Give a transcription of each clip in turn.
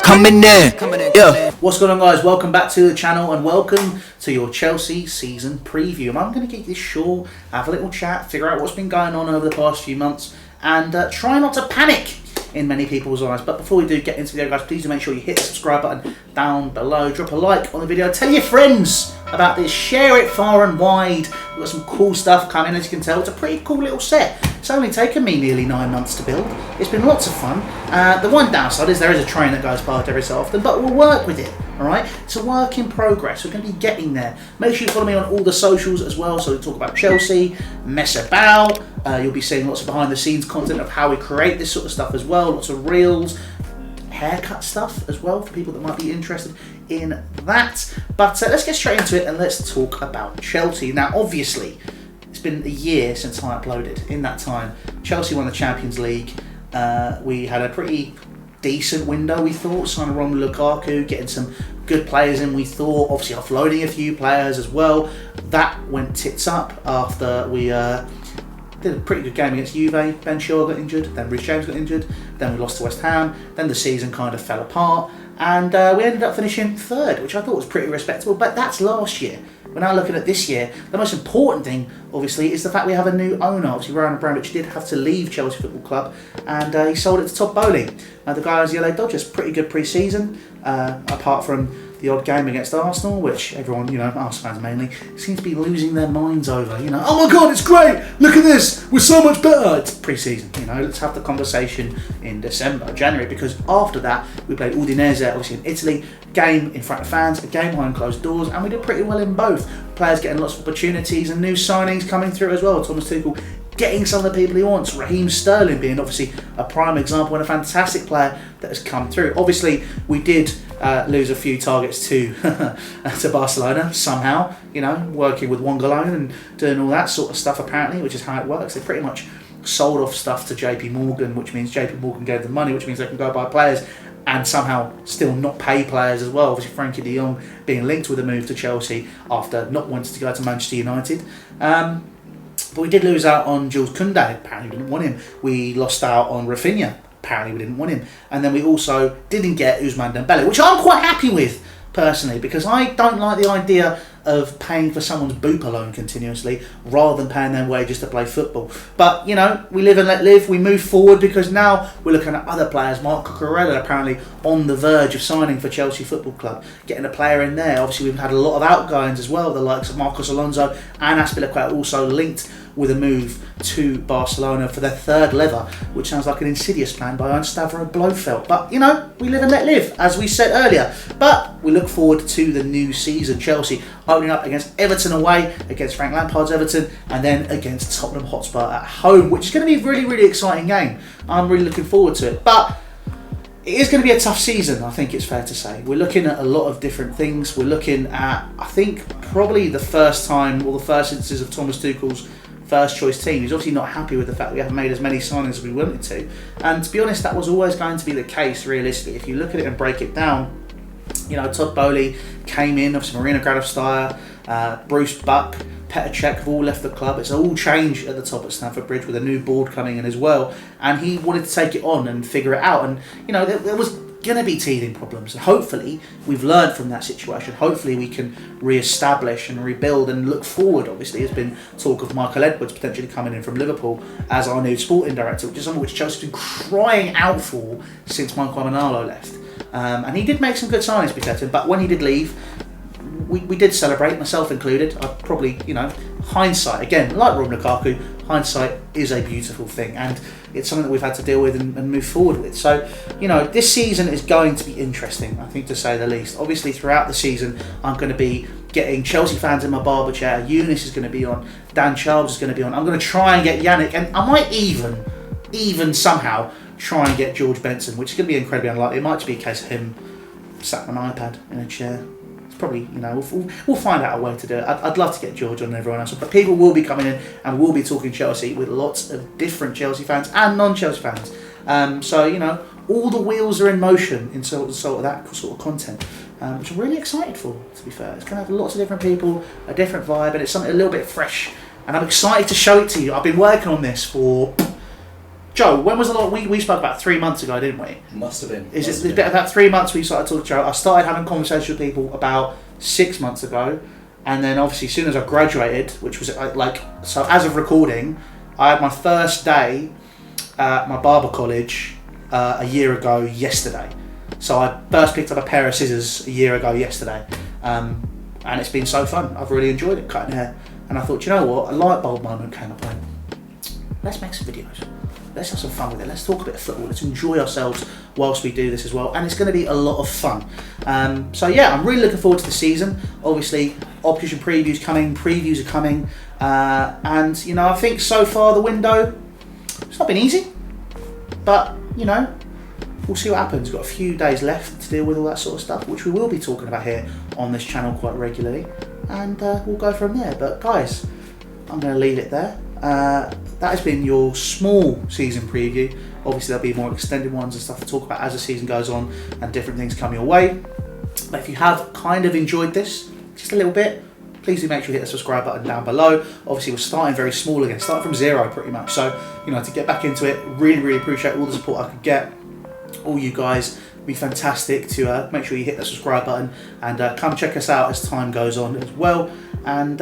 Coming in, yeah. What's going on, guys? Welcome back to the channel and welcome to your Chelsea season preview. And I'm going to keep this short, have a little chat, figure out what's been going on over the past few months, and try not to panic in many people's eyes. But before we do get into the video, guys, please do make sure you hit the subscribe button down below, drop a like on the video, tell your friends about this, share it far and wide. We've got some cool stuff coming, as you can tell. It's a pretty cool little set. It's only taken me nearly 9 months to build. It's been lots of fun. The one downside is there is a train that goes past every so often, but we'll work with it, alright? It's a work in progress. We're going to be getting there. Make sure you follow me on all the socials as well, so we talk about Chelsea, mess about. You'll be seeing lots of behind the scenes content of how we create this sort of stuff as well. Lots of reels, haircut stuff as well for people that might be interested in that. But let's get straight into it and let's talk about Chelsea. Now, obviously, it's been a year since I uploaded. In that time, Chelsea won the Champions League. We had a pretty decent window, we thought, signing Romelu Lukaku, getting some good players in, we thought, obviously offloading a few players as well. That went tits up after we did a pretty good game against Juve. Ben Shaw got injured, then Reece James got injured, then we lost to West Ham, then the season kind of fell apart, and we ended up finishing third, which I thought was pretty respectable, but that's last year. We're now looking at this year. The most important thing, obviously, is the fact we have a new owner. Obviously, Roman Abramovich did have to leave Chelsea Football Club, and he sold it to Todd Bowley. The guy has the LA Dodgers, pretty good pre-season, apart from the odd game against Arsenal, which everyone, Arsenal fans mainly, seems to be losing their minds over. Oh my God, it's great! Look at this! We're so much better! It's pre-season, let's have the conversation in December, January, because after that, we played Udinese, obviously in Italy, game in front of fans, a game behind closed doors, and we did pretty well in both. Players getting lots of opportunities and new signings coming through as well. Thomas Tuchel getting some of the people he wants. Raheem Sterling being obviously a prime example and a fantastic player that has come through. Obviously, we did lose a few targets to Barcelona somehow, working with Wongalone and doing all that sort of stuff apparently, which is how it works. They pretty much sold off stuff to JP Morgan, which means JP Morgan gave them money, which means they can go buy players and somehow still not pay players as well. Obviously, Frankie de Jong being linked with a move to Chelsea after not wanting to go to Manchester United. But we did lose out on Jules Koundé. Apparently we didn't want him. We lost out on Rafinha. Apparently we didn't want him. And then we also didn't get Ousmane Dembele, which I'm quite happy with, personally, because I don't like the idea of paying for someone's Bupa loan continuously rather than paying their wages to play football. But, we live and let live. We move forward because now we're looking at other players. Marco Corella apparently on the verge of signing for Chelsea Football Club, getting a player in there. Obviously, we've had a lot of outgoings as well, the likes of Marcos Alonso and Azpilicueta also linked with a move to Barcelona for their third lever, which sounds like an insidious plan by Stavro Blofeld. But, we live and let live, as we said earlier. But we look forward to the new season. Chelsea opening up against Everton away, against Frank Lampard's Everton, and then against Tottenham Hotspur at home, which is going to be a really, really exciting game. I'm really looking forward to it. But it is going to be a tough season, I think it's fair to say. We're looking at a lot of different things. We're looking at, I think, probably the first time, or the first instances of Thomas Tuchel's first choice team. He's obviously not happy with the fact that we haven't made as many signings as we wanted to. And to be honest, that was always going to be the case, realistically. If you look at it and break it down, Todd Bowley came in, obviously Marina Gradovskaya, Bruce Buck, Petr Cech have all left the club. It's all changed at the top at Stamford Bridge with a new board coming in as well. And he wanted to take it on and figure it out. And, there was going to be teething problems. And hopefully we've learned from that situation. Hopefully we can re-establish and rebuild and look forward. Obviously, there's been talk of Michael Edwards potentially coming in from Liverpool as our new sporting director, which is something which Chelsea's been crying out for since Michael Manalo left. And he did make some good signings, but when he did leave, we did celebrate, myself included. I probably, hindsight, again, like Romelu Lukaku, hindsight is a beautiful thing, and it's something that we've had to deal with and move forward with. So, this season is going to be interesting, I think, to say the least. Obviously, throughout the season, I'm going to be getting Chelsea fans in my barber chair. Eunice is going to be on. Dan Charles is going to be on. I'm going to try and get Yannick, and I might even somehow try and get George Benson, which is going to be incredibly unlikely. It might just be a case of him sat on an iPad in a chair. It's probably, we'll find out a way to do it. I'd love to get George on and everyone else, but people will be coming in and we'll be talking Chelsea with lots of different Chelsea fans and non-Chelsea fans. So, all the wheels are in motion in sort of that sort of content, which I'm really excited for, to be fair. It's going to have lots of different people, a different vibe, and it's something a little bit fresh. And I'm excited to show it to you. I've been working on this for Joe, when was the last, we spoke about 3 months ago, didn't we? Must have been. It's been about 3 months we started talking to Joe. I started having conversations with people about 6 months ago, and then obviously as soon as I graduated, which was so as of recording, I had my first day at my barber college a year ago yesterday. So I first picked up a pair of scissors a year ago yesterday, and it's been so fun. I've really enjoyed it, cutting hair. And I thought, you know what, a light bulb moment came up. Let's make some videos. Let's have some fun with it. Let's talk a bit of football. Let's enjoy ourselves whilst we do this as well. And it's going to be a lot of fun. So yeah, I'm really looking forward to the season. Obviously, opposition previews are coming. And, you know, I think so far the window, it's not been easy. But, you know, we'll see what happens. Got a few days left to deal with all that sort of stuff, which we will be talking about here on this channel quite regularly. And we'll go from there. But guys, I'm going to leave it there. That has been your small season preview. Obviously there'll be more extended ones and stuff to talk about as the season goes on and different things come your way. But if you have kind of enjoyed this, just a little bit, please do make sure you hit the subscribe button down below. Obviously we're starting very small again, starting from zero pretty much. So, you know, to get back into it, really appreciate all the support I could get. All you guys, it'd be fantastic to make sure you hit the subscribe button and come check us out as time goes on as well. And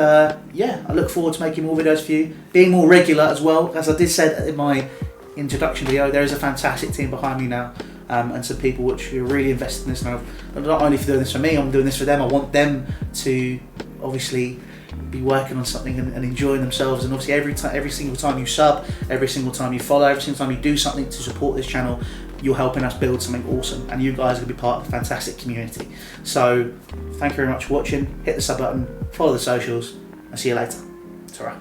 yeah, I look forward to making more videos for you, being more regular as well. As I did say in my introduction video, there is a fantastic team behind me now, and some people which are really invested in this now. Not only for doing this for me, I'm doing this for them. I want them to obviously be working on something and enjoying themselves. And obviously every single time you sub, every single time you follow, every single time you do something to support this channel, you're helping us build something awesome, and you guys are going to be part of a fantastic community. So thank you very much for watching. Hit the sub button, follow the socials, and see you later. Ta-ra.